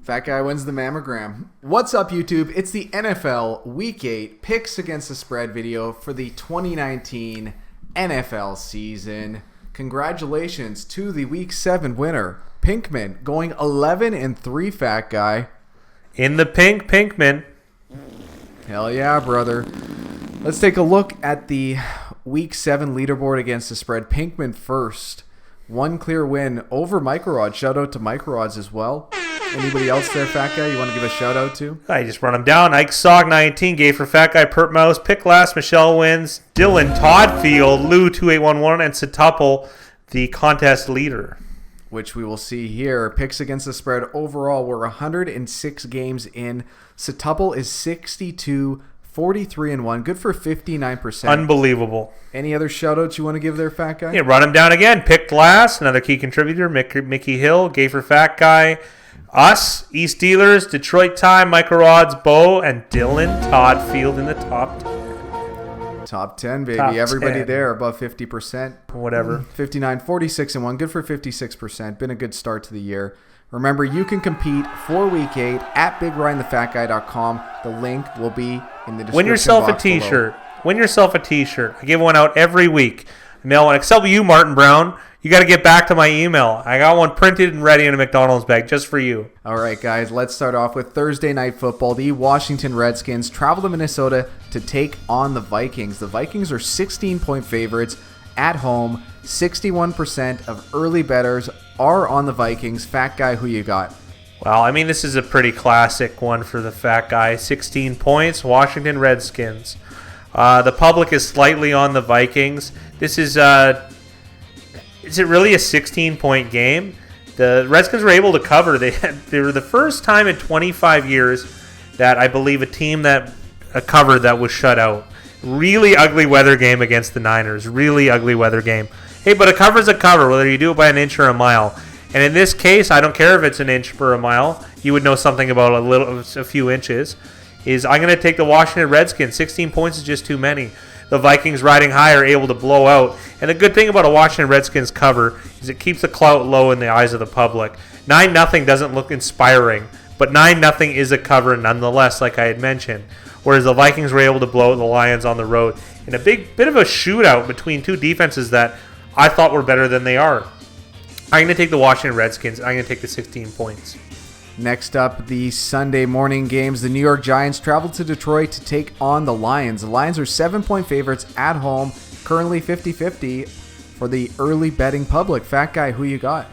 Fat guy wins the mammogram. What's up, YouTube? It's the NFL Week 8 Picks Against the Spread video for the 2019 NFL season. Congratulations to the Week 7 winner, Pinkman, going 11-3, fat guy. In the pink, Pinkman. Hell yeah, brother. Let's take a look at the Week 7 leaderboard against the spread. Pinkman first. One clear win over Micro Odds. Shout out to Micro Odds as well. Anybody else there, fat guy, you want to give a shout out to? I just run them down. Ike Sog 19, gave for fat guy Pert Mouse. Pick last, Michelle wins. Dylan Toddfield, Lou 2811, and Satuple, the contest leader. Which we will see here. Picks against the spread overall, we're 106 games in. Satuple is 62, 43-1, good for 59%. Unbelievable. Any other shout outs you want to give there, fat guy? Yeah, run him down again. Picked last, another key contributor, Mickey Hill, gave for fat guy. Us, East Dealers, Detroit Time, Micro Odds, Bo, and Dylan Toddfield in the top 10. Top 10, baby. Top Everybody 10. there above 50%. Whatever. 59, 46-1, good for 56%. Been a good start to the year. Remember, you can compete for Week 8 at BigRyanTheFatGuy.com. The link will be in the description Win yourself a box t-shirt. below. Win yourself a t-shirt. I give one out every week. I mail one. Except for you, Martin Brown. You got to get back to my email. I got one printed and ready in a McDonald's bag just for you. All right, guys, let's start off with Thursday Night Football. The Washington Redskins travel to Minnesota to take on the Vikings. The Vikings are 16-point favorites at home. 61% of early bettors are on the Vikings. Fat guy, who you got? Well, I mean, this is a pretty classic one for the fat guy. 16 points, Washington Redskins. The public is slightly on the Vikings. This is it really a 16-point game? The Redskins were able to cover. They were the first time in 25 years that I believe a cover that was shut out. Really ugly weather game against the Niners. Really ugly weather game. Hey, but a cover's a cover, whether you do it by an inch or a mile. And in this case, I don't care if it's an inch or a mile. You would know something about a few inches. I'm going to take the Washington Redskins. 16 points is just too many. The Vikings riding high are able to blow out. And the good thing about a Washington Redskins cover is it keeps the clout low in the eyes of the public. 9-0 doesn't look inspiring, but 9-0 is a cover nonetheless, like I had mentioned. Whereas the Vikings were able to blow the Lions on the road in a bit of a shootout between two defenses that I thought were better than they are. I'm going to take the Washington Redskins. I'm going to take the 16 points. Next up, the Sunday morning games. The New York Giants travel to Detroit to take on the Lions. The Lions are 7-point favorites at home, currently 50-50 for the early betting public. Fat guy, who you got?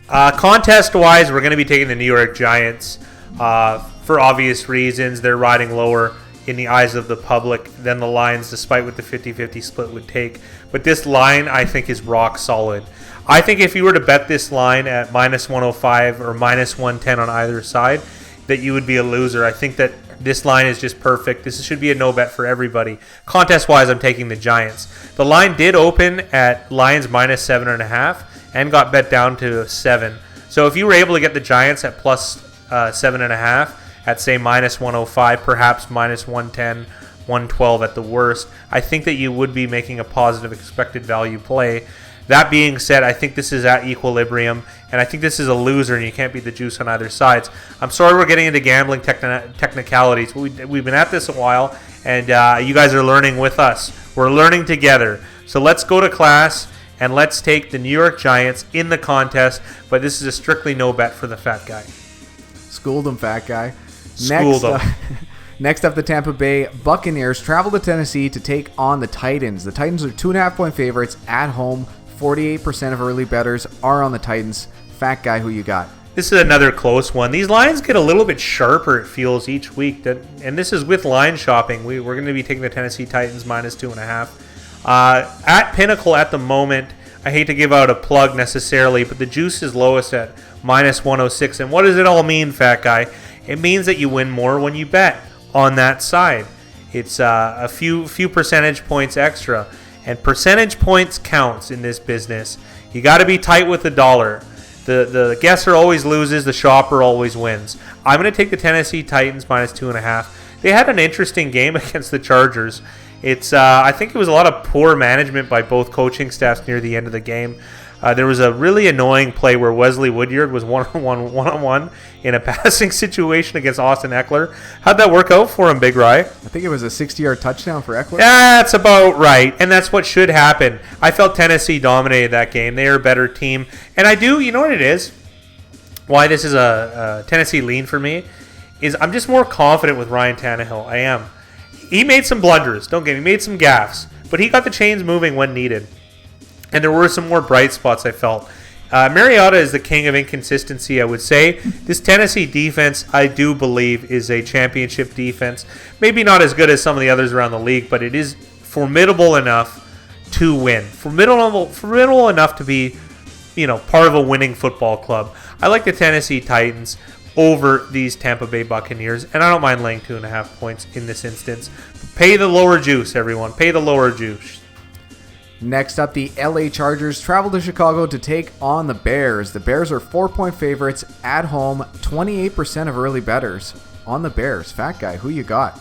Contest-wise, we're going to be taking the New York Giants for obvious reasons. They're riding lower in the eyes of the public than the Lions, despite what the 50-50 split would take. But this line, I think, is rock solid. I think if you were to bet this line at minus 105 or minus 110 on either side, that you would be a loser. I think that this line is just perfect. This should be a no bet for everybody. Contest-wise, I'm taking the Giants. The line did open at Lions minus 7.5 and got bet down to 7. So if you were able to get the Giants at plus 7.5 at, say, minus 105, perhaps minus 110, 112 at the worst, I think that you would be making a positive expected value play. That being said, I think this is at equilibrium, and I think this is a loser, and you can't beat the juice on either sides. I'm sorry we're getting into gambling technicalities. We've been at this a while, and you guys are learning with us. We're learning together. So let's go to class, and let's take the New York Giants in the contest, but this is a strictly no bet for the fat guy. Schooled him, fat guy. Next up, the Tampa Bay Buccaneers travel to Tennessee to take on the Titans. The Titans are 2.5-point favorites at home. 48% of early bettors are on the Titans. Fat guy, who you got? This is another close one. These lines get a little bit sharper, it feels, each week. And this is with line shopping. We're going to be taking the Tennessee Titans minus 2.5. At Pinnacle at the moment, I hate to give out a plug necessarily, but the juice is lowest at minus 106. And what does it all mean, fat guy? It means that you win more when you bet on that side. It's a few percentage points extra. And percentage points counts in this business. You got to be tight with the dollar. The guesser always loses. The shopper always wins. I'm going to take the Tennessee Titans minus 2.5. They had an interesting game against the Chargers. I think it was a lot of poor management by both coaching staffs near the end of the game. There was a really annoying play where Wesley Woodyard was one-on-one in a passing situation against Austin Eckler. How'd that work out for him, Big Rye? I think it was a 60-yard touchdown for Eckler. That's about right, and that's what should happen. I felt Tennessee dominated that game. They are a better team. And I do, you know what it is? Why this is a Tennessee lean for me is I'm just more confident with Ryan Tannehill. I am. He made some blunders. Don't get me. He made some gaffes. But he got the chains moving when needed. And there were some more bright spots, I felt. Mariota is the king of inconsistency, I would say. This Tennessee defense, I do believe, is a championship defense. Maybe not as good as some of the others around the league, but it is formidable enough to win. Formidable enough to be, part of a winning football club. I like the Tennessee Titans over these Tampa Bay Buccaneers, and I don't mind laying 2.5 points in this instance. Pay the lower juice, everyone. Pay the lower juice. Next up, the LA Chargers travel to Chicago to take on the Bears. The Bears are 4-point favorites at home, 28% of early bettors on the Bears. Fat Guy, who you got?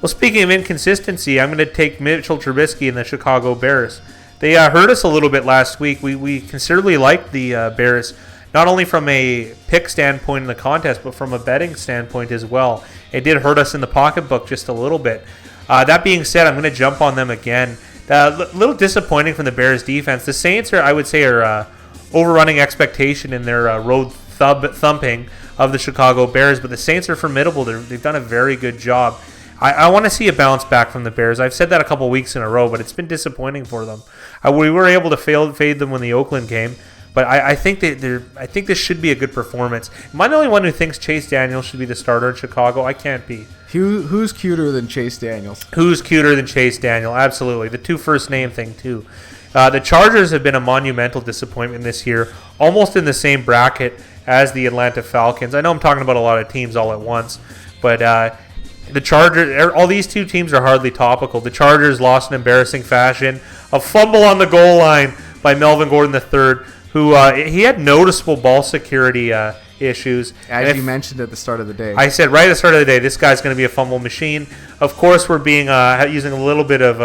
Well, speaking of inconsistency, I'm going to take Mitchell Trubisky and the Chicago Bears. They hurt us a little bit last week. We considerably liked the Bears, not only from a pick standpoint in the contest, but from a betting standpoint as well. It did hurt us in the pocketbook just a little bit. That being said, I'm going to jump on them again. A little disappointing from the Bears defense. The Saints are overrunning expectation in their road thumping of the Chicago Bears, but the Saints are formidable. They've done a very good job. I want to see a bounce back from the Bears. I've said that a couple weeks in a row, but it's been disappointing for them. We were able to fade them when the Oakland game, but I think this should be a good performance. Am I the only one who thinks Chase Daniels should be the starter in Chicago? I can't be. Who's cuter than Chase Daniels? Who's cuter than Chase Daniel? Absolutely. The two first name thing, too. The Chargers have been a monumental disappointment this year, almost in the same bracket as the Atlanta Falcons. I know I'm talking about a lot of teams all at once, but the Chargers, all these two teams are hardly topical. The Chargers lost in embarrassing fashion. A fumble on the goal line by Melvin Gordon III, who he had noticeable ball security issues. As you mentioned at the start of the day. I said right at the start of the day, this guy's going to be a fumble machine. Of course, we're being using a little bit of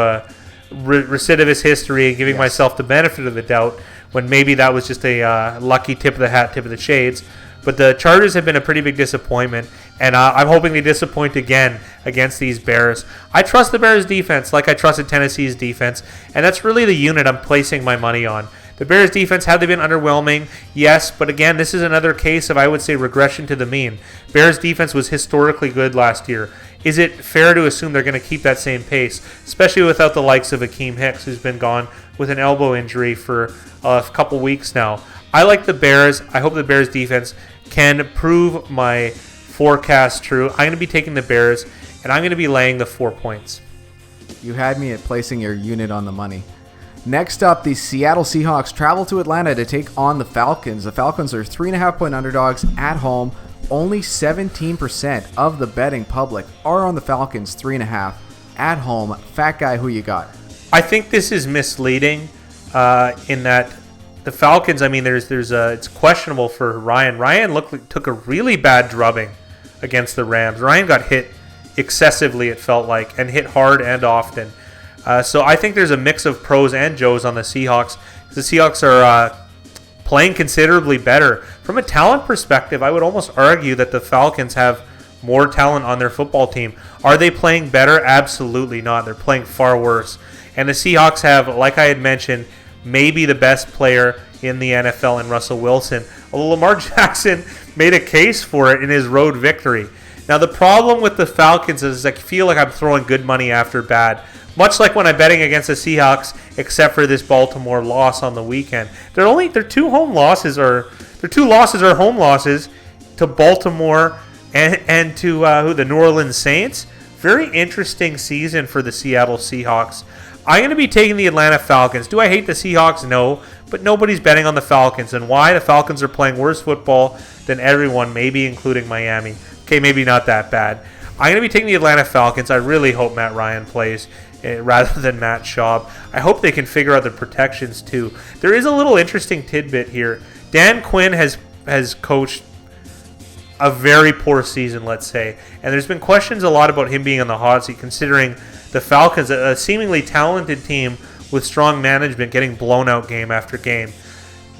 recidivist history and giving myself the benefit of the doubt when maybe that was just a lucky tip of the hat, tip of the shades. But the Chargers have been a pretty big disappointment, and I'm hoping they disappoint again against these Bears. I trust the Bears' defense like I trusted Tennessee's defense, and that's really the unit I'm placing my money on. The Bears' defense, have they been underwhelming? Yes, but again, this is another case of, I would say, regression to the mean. Bears' defense was historically good last year. Is it fair to assume they're going to keep that same pace, especially without the likes of Akeem Hicks, who's been gone with an elbow injury for a couple weeks now? I like the Bears. I hope the Bears' defense can prove my forecast true. I'm going to be taking the Bears, and I'm going to be laying the 4 points. You had me at placing your unit on the money. Next up, the Seattle Seahawks travel to Atlanta to take on the Falcons. The Falcons are 3.5-point underdogs at home. Only 17% of the betting public are on the Falcons 3.5 at home. Fat Guy, who you got? I think this is misleading in that the Falcons, it's questionable for Ryan. Ryan took a really bad drubbing against the Rams. Ryan got hit excessively, it felt like, and hit hard and often. So I think there's a mix of pros and Joes on the Seahawks. The Seahawks are playing considerably better. From a talent perspective, I would almost argue that the Falcons have more talent on their football team. Are they playing better? Absolutely not. They're playing far worse. And the Seahawks have, like I had mentioned, maybe the best player in the NFL in Russell Wilson. Although Lamar Jackson made a case for it in his road victory. Now the problem with the Falcons is I feel like I'm throwing good money after bad. Much like when I'm betting against the Seahawks, except for this Baltimore loss on the weekend. Their two losses are home losses to Baltimore and to the New Orleans Saints. Very interesting season for the Seattle Seahawks. I'm going to be taking the Atlanta Falcons. Do I hate the Seahawks? No, but nobody's betting on the Falcons. And why? The Falcons are playing worse football than everyone, maybe including Miami. Okay, maybe not that bad. I'm going to be taking the Atlanta Falcons. I really hope Matt Ryan plays rather than Matt Schaub. I hope they can figure out the protections too. There is a little interesting tidbit here. Dan Quinn has coached a very poor season, let's say, and there's been questions a lot about him being on the hot seat, considering the Falcons, a seemingly talented team with strong management, getting blown out game after game.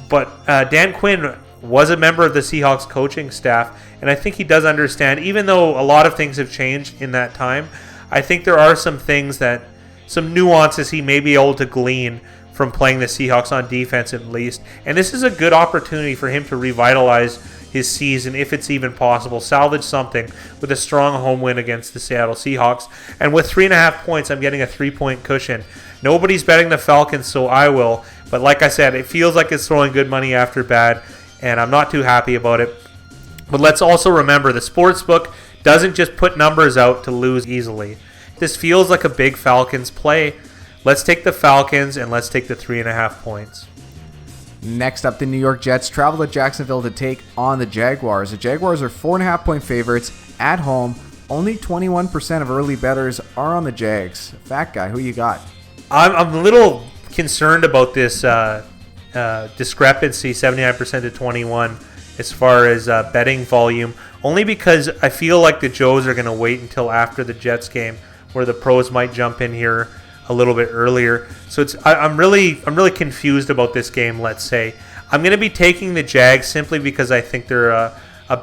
But Dan Quinn was a member of the Seahawks coaching staff, and I think he does understand, even though a lot of things have changed in that time, I think there are some nuances he may be able to glean from playing the Seahawks on defense at least. And this is a good opportunity for him to revitalize his season, if it's even possible, salvage something with a strong home win against the Seattle Seahawks. And with 3.5 points, I'm getting a 3-point cushion. Nobody's betting the Falcons, so I will. But like I said, it feels like it's throwing good money after bad, and I'm not too happy about it. But let's also remember, the sportsbook doesn't just put numbers out to lose easily. This feels like a big Falcons play. Let's take the Falcons, and let's take the 3.5 points. Next up, the New York Jets travel to Jacksonville to take on the Jaguars. The Jaguars are 4.5-point favorites at home. Only 21% of early bettors are on the Jags. Fat guy, who you got? I'm a little concerned about this discrepancy, 79% to 21, as far as betting volume, only because I feel like the Joes are going to wait until after the Jets game, where the pros might jump in here a little bit earlier. So I'm really confused about this game. Let's say I'm going to be taking the Jags simply because I think they're a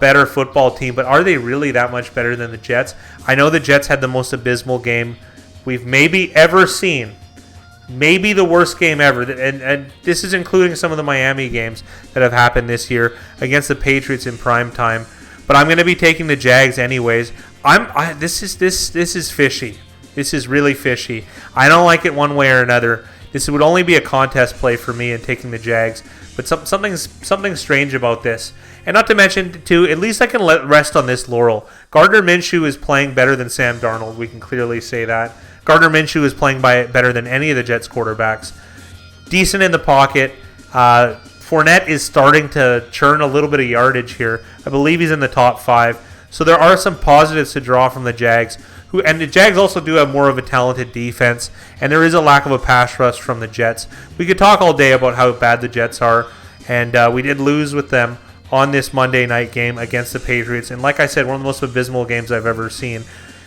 better football team. But are they really that much better than the Jets? I know the Jets had the most abysmal game we've maybe ever seen. Maybe the worst game ever. And this is including some of the Miami games that have happened this year against the Patriots in prime time. But I'm going to be taking the Jags anyways. This is fishy. This is really fishy. I don't like it one way or another. This would only be a contest play for me in taking the Jags. But something strange about this. And not to mention, too, at least I can rest on this laurel. Gardner Minshew is playing better than Sam Darnold. We can clearly say that. Gardner Minshew is playing better than any of the Jets quarterbacks. Decent in the pocket. Fournette is starting to churn a little bit of yardage here. I believe he's in the top 5. So there are some positives to draw from the Jags. And the Jags also do have more of a talented defense, and there is a lack of a pass rush from the Jets. We could talk all day about how bad the Jets are, and we did lose with them on this Monday night game against the Patriots. And like I said, one of the most abysmal games I've ever seen.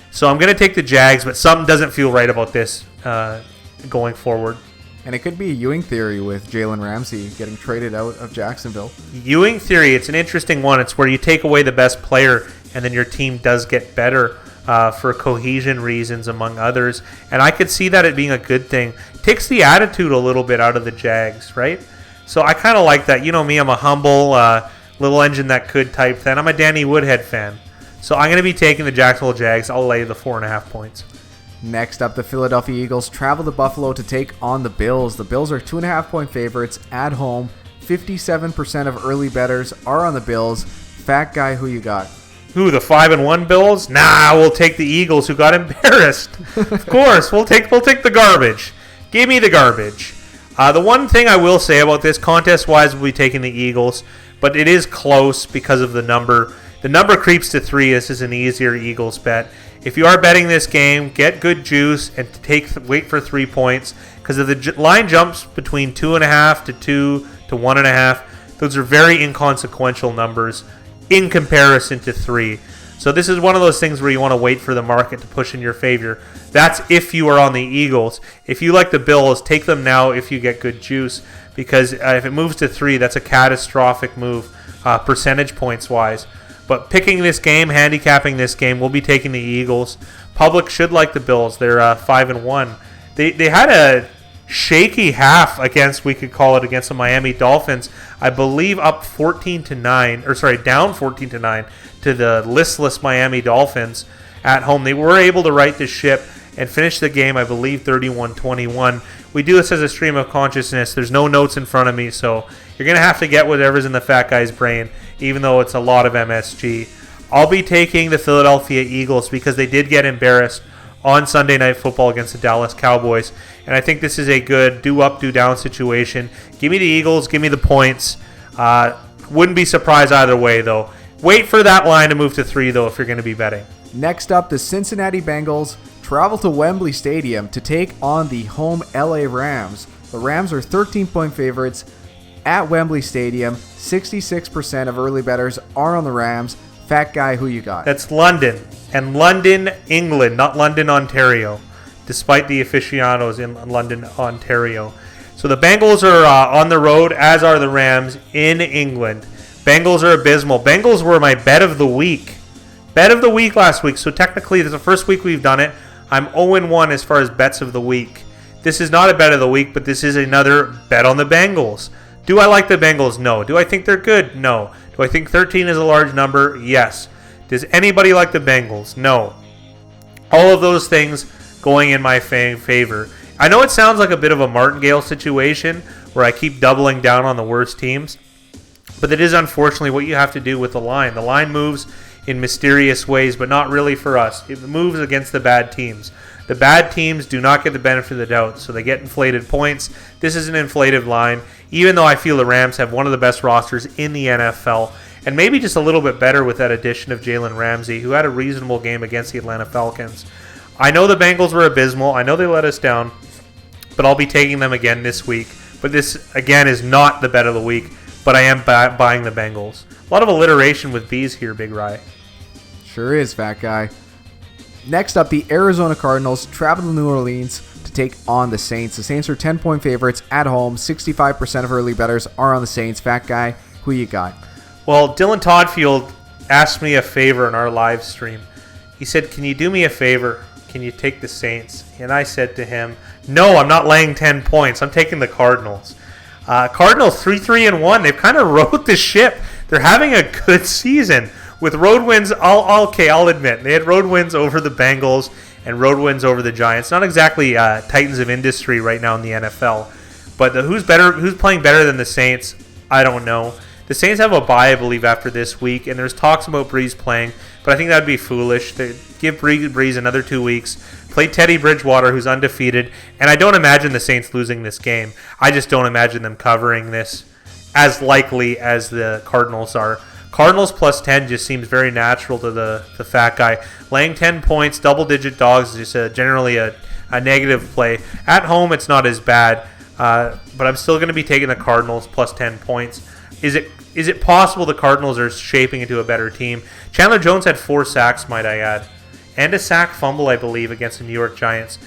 So I'm going to take the Jags, but something doesn't feel right about this going forward. And it could be a Ewing theory with Jalen Ramsey getting traded out of Jacksonville. Ewing theory, it's an interesting one. It's where you take away the best player, and then your team does get better. For cohesion reasons, among others. And I could see that it being a good thing. Takes the attitude a little bit out of the Jags, right? So I kind of like that. You know me, I'm a humble, little engine that could type fan. I'm a Danny Woodhead fan. So I'm going to be taking the Jacksonville Jags. I'll lay the 4.5 points. Next up, the Philadelphia Eagles travel to Buffalo to take on the Bills. The Bills are 2.5-point favorites at home. 57% of early bettors are on the Bills. Fat guy, who you got? Who, the 5-1 Bills? Nah, we'll take the Eagles, who got embarrassed. Of course, we'll take the garbage. Give me the garbage. The one thing I will say about this, contest-wise, we'll be taking the Eagles, but it is close because of the number. The number creeps to 3. This is an easier Eagles bet. If you are betting this game, get good juice and wait for 3 points, because if the line jumps between 2.5 to 2 to 1.5, those are very inconsequential numbers in comparison to 3. So this is one of those things where you want to wait for the market to push in your favor. That's if you are on the Eagles. If you like the Bills, take them now if you get good juice, because if it moves to 3, that's a catastrophic move percentage points wise. But picking this game, handicapping this game, we'll be taking the Eagles. Public should like the Bills. They're 5-1. They had a shaky half against, we could call it, against the Miami Dolphins. I believe down 14-9 to the listless Miami Dolphins at home. They were able to right the ship and finish the game, I believe, 31-21. We do this as a stream of consciousness. There's no notes in front of me, so you're going to have to get whatever's in the fat guy's brain, even though it's a lot of MSG. I'll be taking the Philadelphia Eagles because they did get embarrassed on Sunday Night Football against the Dallas Cowboys. And I think this is a good do-up, do-down situation. Give me the Eagles. Give me the points. Wouldn't be surprised either way, though. Wait for that line to move to 3, though, if you're going to be betting. Next up, the Cincinnati Bengals travel to Wembley Stadium to take on the home LA Rams. The Rams are 13-point favorites at Wembley Stadium. 66% of early bettors are on the Rams. Fat guy, who you got? That's London. And London, England, not London, Ontario, despite the aficionados in London, Ontario. So the Bengals are on the road, as are the Rams in England. Bengals are abysmal. Bengals were my bet of the week. Bet of the week last week. So technically, this is the first week we've done it. I'm 0-1 as far as bets of the week. This is not a bet of the week, but this is another bet on the Bengals. Do I like the Bengals? No. Do I think they're good? No. Do I think 13 is a large number? Yes. Does anybody like the Bengals? No. All of those things going in my favor. I know it sounds like a bit of a martingale situation where I keep doubling down on the worst teams, but it is unfortunately what you have to do with the line. The line moves in mysterious ways, but not really for us. It moves against the bad teams. The bad teams do not get the benefit of the doubt, so they get inflated points. This is an inflated line, even though I feel the Rams have one of the best rosters in the NFL, and maybe just a little bit better with that addition of Jalen Ramsey, who had a reasonable game against the Atlanta Falcons. I know the Bengals were abysmal. I know they let us down, but I'll be taking them again this week. But this, again, is not the bet of the week, but I am buying the Bengals. A lot of alliteration with B's here, Big Rye. Sure is, fat guy. Next up, the Arizona Cardinals travel to New Orleans to take on the Saints. The Saints are 10-point favorites at home. 65% of early bettors are on the Saints. Fat guy, who you got? Well, Dylan Toddfield asked me a favor in our live stream. He said, can you do me a favor? Can you take the Saints? And I said to him, no, I'm not laying 10 points. I'm taking the Cardinals. Cardinals 3-1. They've kind of rode the ship. They're having a good season. With road wins, I'll admit, they had road wins over the Bengals and road wins over the Giants. Not exactly titans of industry right now in the NFL. But who's playing better than the Saints? I don't know. The Saints have a bye, I believe, after this week, and there's talks about Breeze playing, but I think that would be foolish. They give Breeze another 2 weeks, play Teddy Bridgewater, who's undefeated, and I don't imagine the Saints losing this game. I just don't imagine them covering this as likely as the Cardinals are. Cardinals plus 10 just seems very natural to the fat guy. Laying 10 points, double-digit dogs is just generally a negative play. At home, it's not as bad, but I'm still going to be taking the Cardinals plus 10 points. Is it possible the Cardinals are shaping into a better team? Chandler Jones had 4 sacks, might I add, and a sack fumble, I believe, against the New York Giants.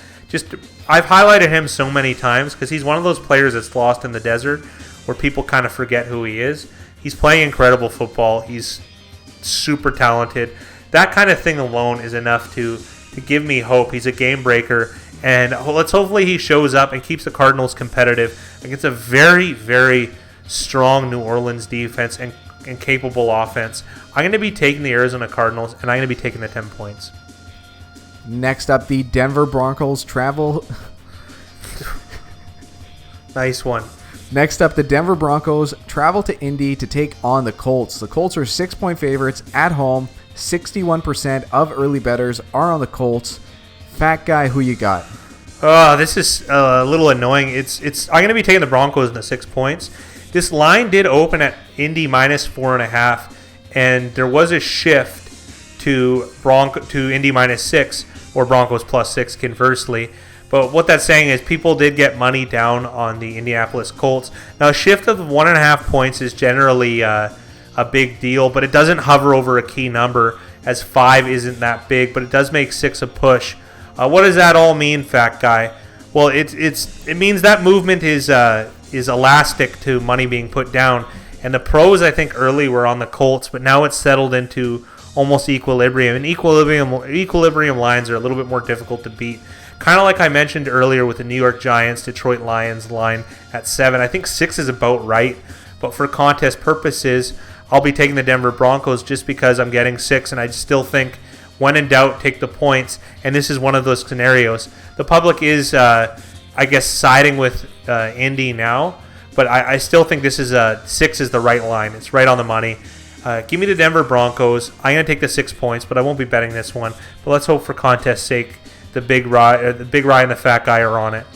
I've highlighted him so many times because he's one of those players that's lost in the desert where people kind of forget who he is. He's playing incredible football. He's super talented. That kind of thing alone is enough to give me hope. He's a game breaker, and hopefully he shows up and keeps the Cardinals competitive against a very, very strong New Orleans defense and capable offense. I'm going to be taking the Arizona Cardinals, and I'm going to be taking the 10 points. Next up, the Denver Broncos travel. Nice one. Next up, the Denver Broncos travel to Indy to take on the Colts. The Colts are 6-point favorites at home. 61% of early bettors are on the Colts. Fat guy, who you got? This is a little annoying. I'm going to be taking the Broncos in the 6 points. This line did open at Indy minus 4.5, and there was a shift to Indy minus 6 or Broncos plus 6 conversely. But what that's saying is people did get money down on the Indianapolis Colts. Now, a shift of 1.5 points is generally a big deal, but it doesn't hover over a key number, as 5 isn't that big, but it does make 6 a push. What does that all mean, fat guy? Well, it means that movement is elastic to money being put down. And the pros, I think, early were on the Colts, but now it's settled into almost equilibrium. And equilibrium lines are a little bit more difficult to beat. Kind of like I mentioned earlier with the New York Giants, Detroit Lions line at 7. I think 6 is about right. But for contest purposes, I'll be taking the Denver Broncos just because I'm getting 6. And I still think, when in doubt, take the points. And this is one of those scenarios. The public is, I guess, siding with Indy now. But I still think this is 6 is the right line. It's right on the money. Give me the Denver Broncos. I'm going to take the 6 points, but I won't be betting this one. But let's hope for contest's sake the Big Rye and the fat guy are on it.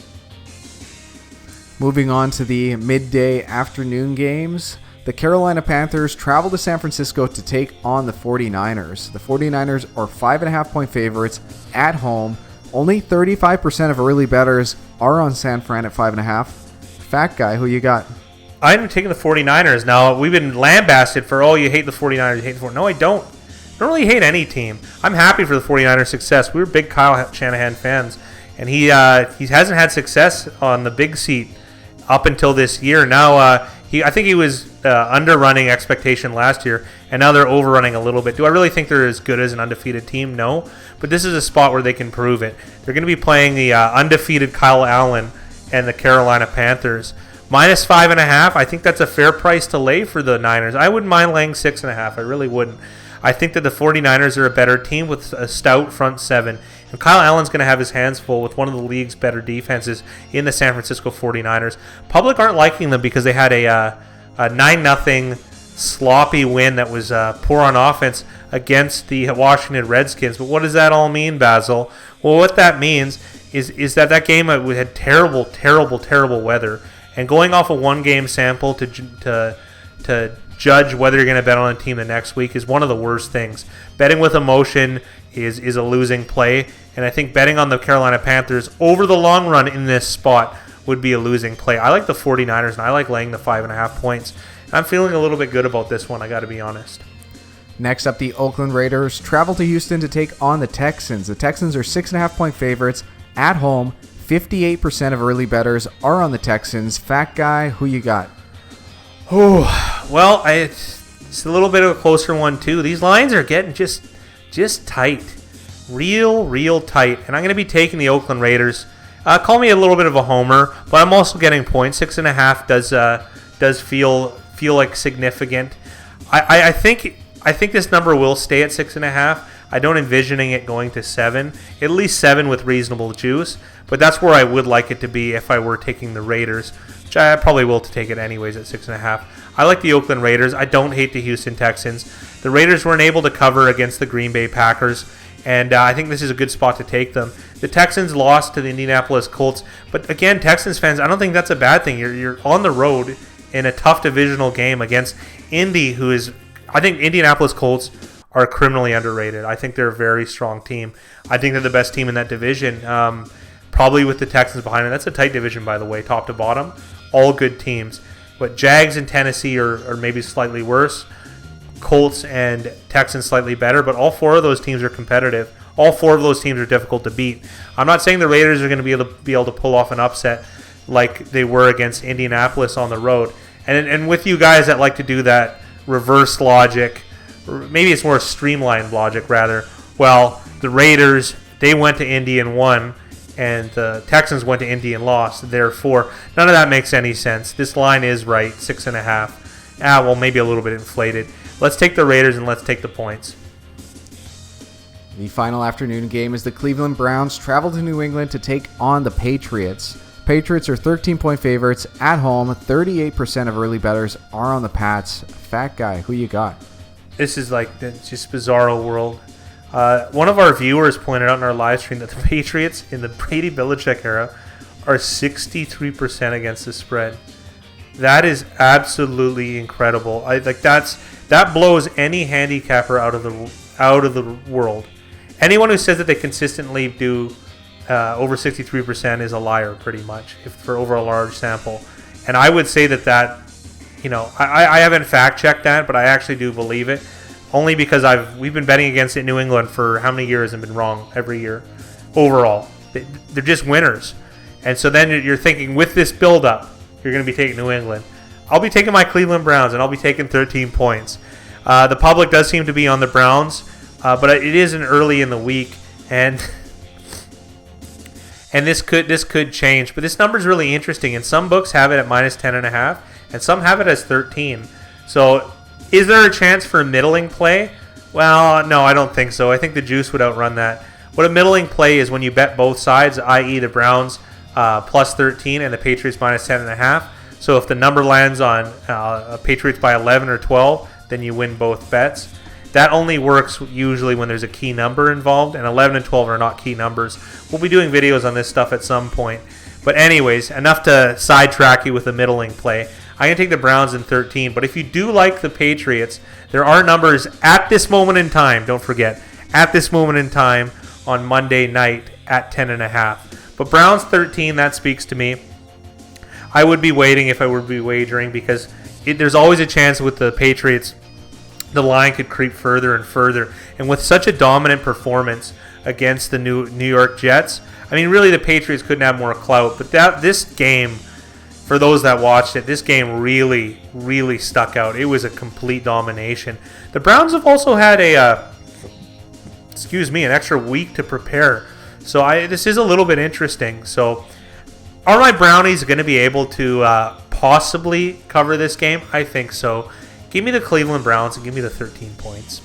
Moving on to the midday afternoon games. The Carolina Panthers travel to San Francisco to take on the 49ers. The 49ers are 5.5-point favorites at home. Only 35% of early bettors are on San Fran at 5.5. Fat guy, who you got? I'm taking the 49ers. Now, we've been lambasted for, you hate the 49ers, you hate the 49ers. No, I don't. I don't really hate any team. I'm happy for the 49ers' success. We were big Kyle Shanahan fans, and he hasn't had success on the big seat up until this year. Now, I think he was underrunning expectation last year, and now they're overrunning a little bit. Do I really think they're as good as an undefeated team? No. But this is a spot where they can prove it. They're going to be playing the undefeated Kyle Allen and the Carolina Panthers. Minus 5.5. I think that's a fair price to lay for the Niners. I wouldn't mind laying 6.5. I really wouldn't. I think that the 49ers are a better team with a stout front seven. And Kyle Allen's going to have his hands full with one of the league's better defenses in the San Francisco 49ers. Public aren't liking them because they had a 9-0 sloppy win that was poor on offense against the Washington Redskins. But what does that all mean, Basil? Well, what that means is that game had terrible, terrible, terrible weather. And going off a one-game sample to judge whether you're going to bet on a team the next week is one of the worst things. Betting with emotion is a losing play, and I think betting on the Carolina Panthers over the long run in this spot would be a losing play. I like the 49ers, and I like laying the 5.5 points. I'm feeling a little bit good about this one, I got to be honest. Next up, the Oakland Raiders travel to Houston to take on the Texans. The Texans are 6.5-point favorites at home. 58% of early bettors are on the Texans. Fat guy, who you got? Oh, well, it's a little bit of a closer one too. These lines are getting just tight, real tight. And I'm going to be taking the Oakland Raiders. Call me a little bit of a homer, but I'm also getting points. 6.5 does feel like significant. I think this number will stay at 6.5. I don't envisioning it going to 7. At least 7 with reasonable juice. But that's where I would like it to be if I were taking the Raiders, which I probably will to take it anyways at 6.5. I like the Oakland Raiders. I don't hate the Houston Texans. The Raiders weren't able to cover against the Green Bay Packers, and I think this is a good spot to take them. The Texans lost to the Indianapolis Colts, but again, Texans fans, I don't think that's a bad thing. You're on the road in a tough divisional game against Indy, who is, I think Indianapolis Colts are criminally underrated. I think they're a very strong team. I think they're the best team in that division, probably with the Texans behind it. That's a tight division, by the way, top to bottom. All good teams. But Jags and Tennessee are maybe slightly worse. Colts and Texans slightly better, but all 4 of those teams are competitive. All 4 of those teams are difficult to beat. I'm not saying the Raiders are going to be able to pull off an upset like they were against Indianapolis on the road. And with you guys that like to do that reverse logic, maybe it's more streamlined logic rather. Well, the Raiders, they went to Indy and won, and the Texans went to Indy and lost. Therefore, none of that makes any sense. This line is right, 6.5. Well, maybe a little bit inflated. Let's take the Raiders and let's take the points. The final afternoon game is the Cleveland Browns travel to New England to take on the Patriots. Patriots are 13-point favorites at home. 38% of early bettors are on the Pats. Fat guy, who you got? This is like just bizarro world. One of our viewers pointed out in our live stream that the Patriots in the Brady Belichick era are 63% against the spread. That is absolutely incredible. That blows any handicapper out of the world. Anyone who says that they consistently do over 63% is a liar, pretty much, for over a large sample. And I would say that I haven't fact checked that, but I actually do believe it. Only because we've been betting against it in New England for how many years and been wrong every year. Overall, they're just winners. And so then you're thinking, with this build-up, you're going to be taking New England. I'll be taking my Cleveland Browns, and I'll be taking 13 points. The public does seem to be on the Browns, but it is an early in the week, and this could change. But this number is really interesting, and some books have it at minus 10.5, and some have it as 13. So is there a chance for a middling play? Well, no, I don't think so. I think the juice would outrun that. What a middling play is when you bet both sides, i.e. the Browns plus 13 and the Patriots minus 10.5. So if the number lands on Patriots by 11 or 12, then you win both bets. That only works usually when there's a key number involved, and 11 and 12 are not key numbers. We'll be doing videos on this stuff at some point. But anyways, enough to sidetrack you with a middling play. I'm going to take the Browns in 13, but if you do like the Patriots, there are numbers at this moment in time, don't forget, at this moment in time on Monday night at 10.5. But Browns 13, that speaks to me. I would be waiting if I would be wagering, because there's always a chance with the Patriots the line could creep further and further. And with such a dominant performance against the New York Jets, I mean, really the Patriots couldn't have more clout. But this game, for those that watched it, this game really, really stuck out. It was a complete domination. The Browns have also had an extra week to prepare. So this is a little bit interesting. So are my Brownies going to be able to possibly cover this game? I think so. Give me the Cleveland Browns and give me the 13 points.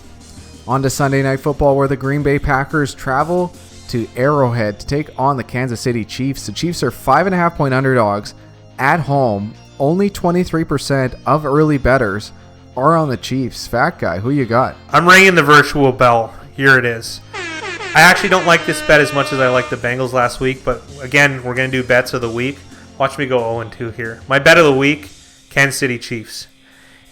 On to Sunday Night Football, where the Green Bay Packers travel to Arrowhead to take on the Kansas City Chiefs. The Chiefs are 5.5-point underdogs at home. Only 23% of early bettors are on the Chiefs. Fat Guy, who you got? I'm ringing the virtual bell. Here it is. I actually don't like this bet as much as I liked the Bengals last week, but again, we're going to do bets of the week. Watch me go 0-2 here. My bet of the week, Kansas City Chiefs.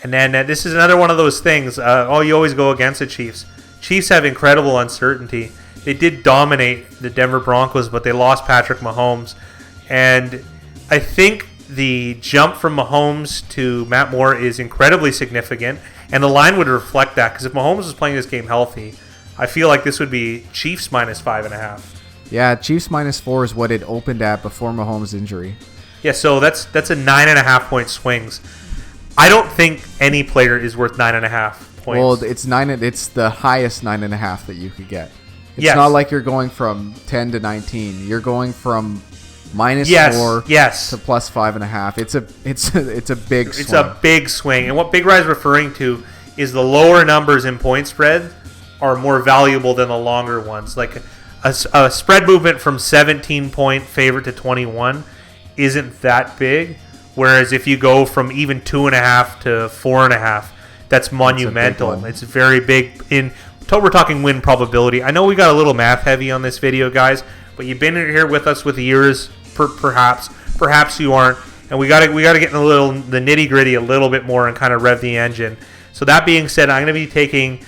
And then this is another one of those things. You always go against the Chiefs. Chiefs have incredible uncertainty. They did dominate the Denver Broncos, but they lost Patrick Mahomes. And I think the jump from Mahomes to Matt Moore is incredibly significant, and the line would reflect that, because if Mahomes was playing this game healthy, I feel like this would be Chiefs minus 5.5. Yeah, Chiefs minus 4 is what it opened at before Mahomes' injury. Yeah, so that's a 9.5-point swings. I don't think any player is worth 9.5 points. Well, it's the highest 9.5 that you could get. It's Yes. not like you're going from 10 to 19. You're going from minus 4 to plus 5.5. It's a big swing. It's a big swing. And what Big Ry is referring to is the lower numbers in point spread are more valuable than the longer ones. Like a spread movement from 17-point favorite to 21 isn't that big. Whereas if you go from even 2.5 to 4.5, that's monumental. It's very big. We're talking win probability. I know we got a little math heavy on this video, guys, but you've been here with us with years, perhaps you aren't, and we got to get in the nitty gritty a little bit more and kind of rev the engine. So that being said, I'm going to be taking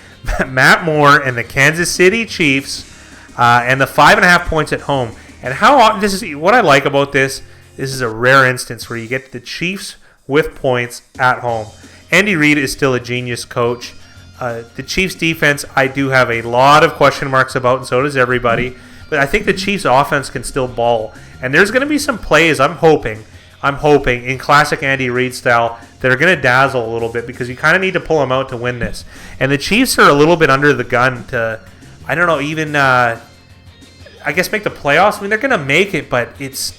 Matt Moore and the Kansas City Chiefs and the 5.5 points at home. And how often this is what I like about this. This is a rare instance where you get the Chiefs with points at home. Andy Reid is still a genius coach. The Chiefs' defense, I do have a lot of question marks about, and so does everybody. But I think the Chiefs' offense can still ball. And there's going to be some plays, I'm hoping, in classic Andy Reid style, that are going to dazzle a little bit, because you kind of need to pull them out to win this. And the Chiefs are a little bit under the gun to, I don't know, even, I guess make the playoffs. I mean, they're going to make it, but it's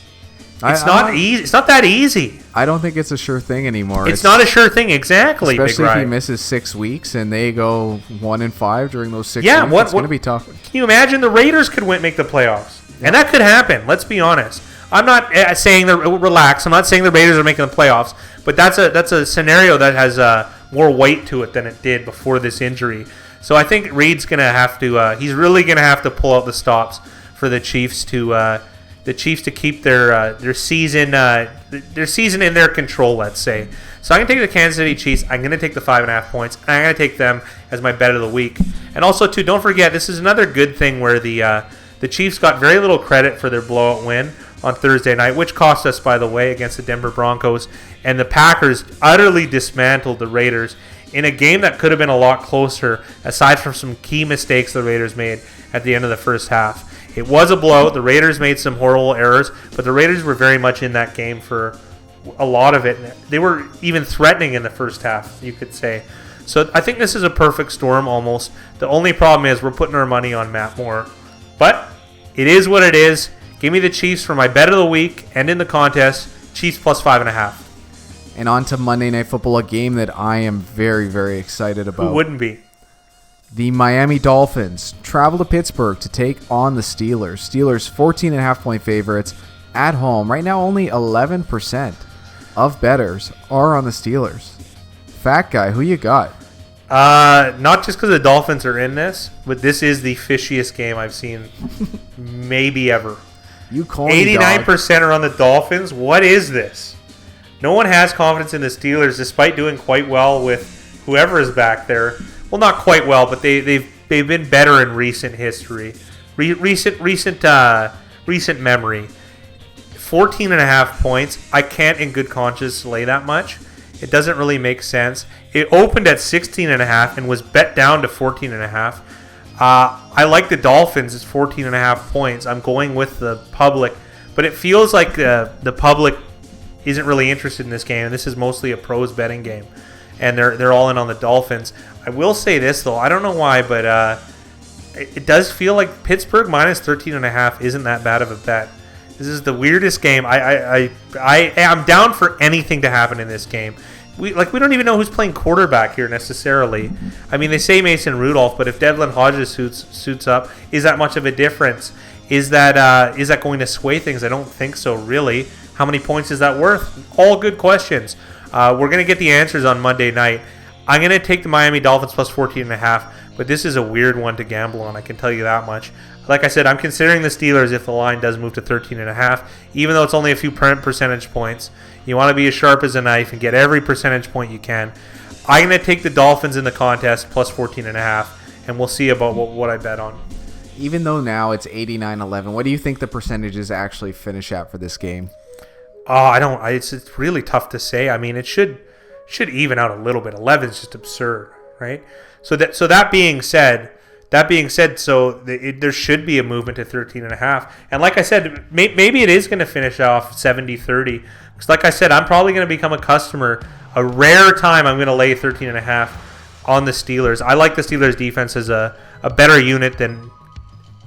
not easy. It's not that easy. I don't think it's a sure thing anymore. It's not a sure thing, exactly. Especially Big if Ry. he misses 6 weeks and they go 1-5 during those 6 weeks. It's going to be tough. Can you imagine the Raiders could make the playoffs? Yeah. And that could happen. Let's be honest. I'm not saying relax. I'm not saying the Raiders are making the playoffs, but that's a scenario that has more weight to it than it did before this injury. So I think Reid's going to have to. He's really going to have to pull out the stops for the Chiefs to. The Chiefs to keep their season in their control, let's say. So I'm going to take the Kansas City Chiefs. I'm going to take the 5.5 points. And I'm going to take them as my bet of the week. And also, too, don't forget, this is another good thing where the Chiefs got very little credit for their blowout win on Thursday night, which cost us, by the way, against the Denver Broncos. And the Packers utterly dismantled the Raiders in a game that could have been a lot closer, aside from some key mistakes the Raiders made at the end of the first half. It was a blowout. The Raiders made some horrible errors, but the Raiders were very much in that game for a lot of it. They were even threatening in the first half, you could say. So I think this is a perfect storm almost. The only problem is we're putting our money on Matt Moore. But it is what it is. Give me the Chiefs for my bet of the week and in the contest. Chiefs plus 5.5. And on to Monday Night Football, a game that I am very, very excited about. Who wouldn't be? The Miami Dolphins travel to Pittsburgh to take on the Steelers. Steelers 14.5-point favorites at home. Right now, only 11% of bettors are on the Steelers. Fat Guy, who you got? Not just because the Dolphins are in this, but this is the fishiest game I've seen maybe ever. You call me 89% are on the Dolphins. What is this? No one has confidence in the Steelers, despite doing quite well with whoever is back there. Well, not quite well, but they've been better in recent history, recent memory. 14.5 points. I can't, in good conscience, lay that much. It doesn't really make sense. It opened at 16.5 and was bet down to 14.5. I like the Dolphins. It's 14.5 points. I'm going with the public, but it feels like the public isn't really interested in this game, and this is mostly a pros betting game, and they're all in on the Dolphins. I will say this though, I don't know why, but it does feel like Pittsburgh minus 13.5 isn't that bad of a bet. This is the weirdest game. I am down for anything to happen in this game. We don't even know who's playing quarterback here necessarily. I mean, they say Mason Rudolph, but if Devlin Hodges suits up, is that much of a difference? Is that going to sway things? I don't think so, really. How many points is that worth? All good questions. We're going to get the answers on Monday night. I'm going to take the Miami Dolphins plus 14.5, but this is a weird one to gamble on, I can tell you that much. Like I said, I'm considering the Steelers if the line does move to 13.5, even though it's only a few percentage points. You want to be as sharp as a knife and get every percentage point you can. I'm going to take the Dolphins in the contest plus 14.5, and we'll see about what I bet on. Even though now it's 89-11, what do you think the percentages actually finish at for this game? It's really tough to say. I mean, it should even out a little bit. 11 is just absurd, right? So that being said, there should be a movement to 13.5. And like I said, maybe it is going to finish off 70-30. Because like I said, I'm probably going to become a customer. A rare time I'm going to lay 13.5 on the Steelers. I like the Steelers defense as a better unit than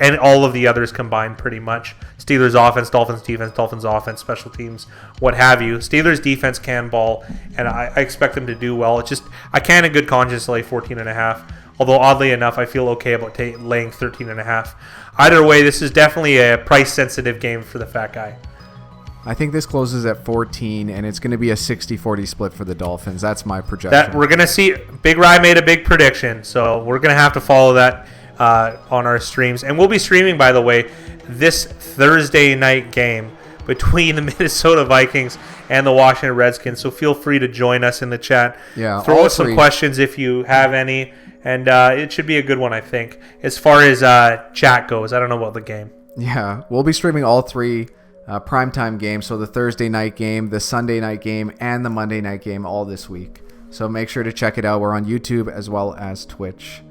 and all of the others combined pretty much. Steelers offense, Dolphins defense, Dolphins offense, special teams, what have you. Steelers defense can ball, and I expect them to do well. It's just I can't in good conscience lay 14.5. Although oddly enough, I feel okay about laying 13.5. Either way, this is definitely a price-sensitive game for the fat guy. I think this closes at 14, and it's going to be a 60-40 split for the Dolphins. That's my projection. We're going to see. Big Rye made a big prediction, so we're going to have to follow that on our streams. And we'll be streaming, by the way, this Thursday night game between the Minnesota Vikings and the Washington Redskins. So feel free to join us in the chat. Yeah, throw us some questions if you have any. And it should be a good one, I think. As far as chat goes, I don't know about the game. Yeah, we'll be streaming all three primetime games. So the Thursday night game, the Sunday night game, and the Monday night game all this week. So make sure to check it out. We're on YouTube as well as Twitch.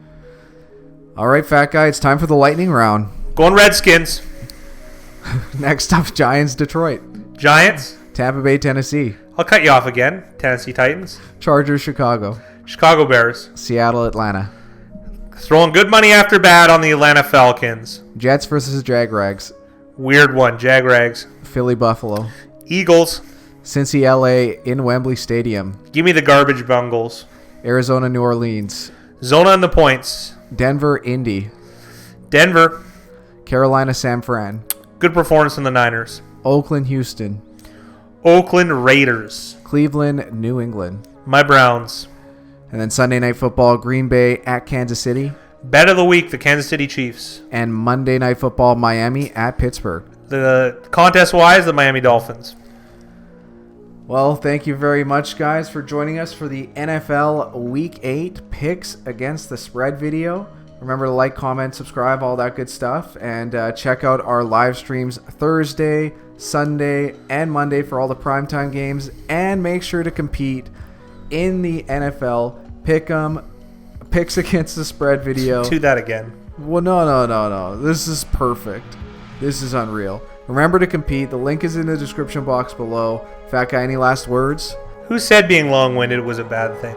All right, fat guy, it's time for the lightning round. Going Redskins. Next up, Giants, Detroit. Giants. Tampa Bay, Tennessee. I'll cut you off again. Tennessee Titans. Chargers, Chicago. Chicago Bears. Seattle, Atlanta. Throwing good money after bad on the Atlanta Falcons. Jets versus Jagrags. Weird one. Jagrags. Philly, Buffalo. Eagles. Cincy, LA in Wembley Stadium. Give me the garbage Bungles. Arizona, New Orleans. Zona and the points. Denver, Indy. Denver. Carolina, San Fran. Good performance from the Niners. Oakland, Houston. Oakland Raiders. Cleveland, New England. My Browns. And then Sunday Night Football, Green Bay at Kansas City. Bet of the week, the Kansas City Chiefs. And Monday Night Football, Miami at Pittsburgh. The contest-wise, the Miami Dolphins. Well, thank you very much, guys, for joining us for the NFL Week 8 Picks Against the Spread video. Remember to like, comment, subscribe, all that good stuff. And check out our live streams Thursday, Sunday, and Monday for all the primetime games. And make sure to compete in the NFL Pick'em Picks Against the Spread video. Do that again. Well, no. This is perfect. This is unreal. Remember to compete. The link is in the description box below. Fat guy, any last words? Who said being long-winded was a bad thing?